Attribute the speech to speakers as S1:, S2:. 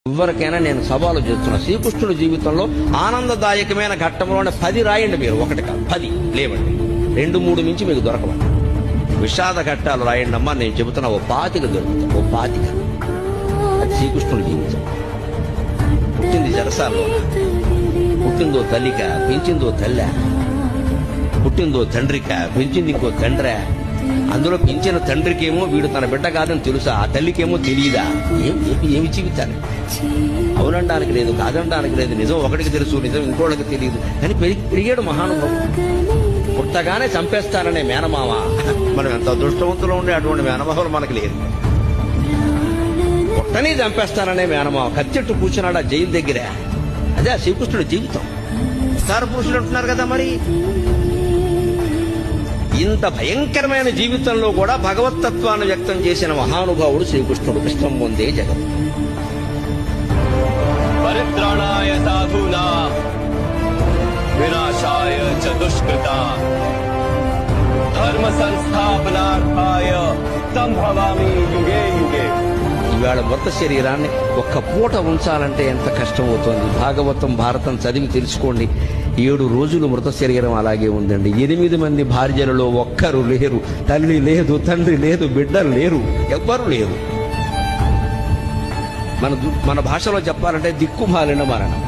S1: ఎవరికైనా నేను సవాలు చేస్తున్నా, శ్రీకృష్ణుడి జీవితంలో ఆనందదాయకమైన ఘట్టంలోనే 10 రాయండి. మీరు ఒకటి కాదు 10 లేవండి, 2-3 మించి మీకు దొరకవండి. విషాద ఘట్టాలు రాయండి అమ్మా, నేను చెబుతున్నా ఓ 25 దొరుకుతాయి. ఓ 25. అది శ్రీకృష్ణుడి జీవితం. పుట్టింది జలసాల్లో, పుట్టిందో తల్లిక, పెంచిందో తల్లె, పుట్టిందో తండ్రిక, పెంచింది ఇంకో తండ్రే. అందులో పెంచిన తండ్రికేమో వీడు తన బిడ్డ కాదని తెలుసా, ఆ తల్లికేమో తెలియదా? ఏమి జీవితాన్ని అవునడానికి లేదు, కాదనడానికి లేదు. నిజం ఒకటికి తెలుసు, నిజం ఇంకోళ్ళకి తెలియదు. కానీ పెరిగాడు మహానుభావుడు. పుట్టగానే చంపేస్తాననే మేనమామ. మనం ఎంత అదృష్టవంతులు ఉండే అటువంటి మేనమామలు మనకు లేదు. పుట్టని చంపేస్తాననే మేనమామ కత్తెట్టు కూర్చున్నాడు ఆ జైలు దగ్గర. అదే ఆ శ్రీకృష్ణుడి జీవితం. సార పురుషులు అంటున్నారు కదా, మరి ఇంత భయంకరమైన జీవితంలో కూడా భగవత్తత్వాన్ని వ్యక్తం చేసిన మహానుభావుడు శ్రీకృష్ణుడు. కృష్ణం పొందే జగత్.
S2: పరిత్రాణాయ సాధూనాం వినాశాయ చ దుష్కృతాం ధర్మ సంస్థాపనార్థాయ సంభవామి యుగే యుగే.
S1: ఇవాళ మృత శరీరాన్ని ఒక్క పూట ఉంచాలంటే ఎంత కష్టం అవుతోంది. భాగవతం భారతం చదివి తెలుసుకోండి. 7 రోజులు మృత శరీరం అలాగే ఉందండి. 8 మంది భార్యలలో ఒక్కరు లేరు. తల్లి లేదు, తండ్రి లేదు, బిడ్డలు లేరు, ఎవ్వరు లేరు. మన భాషలో చెప్పాలంటే దిక్కుమాలిన మరణం.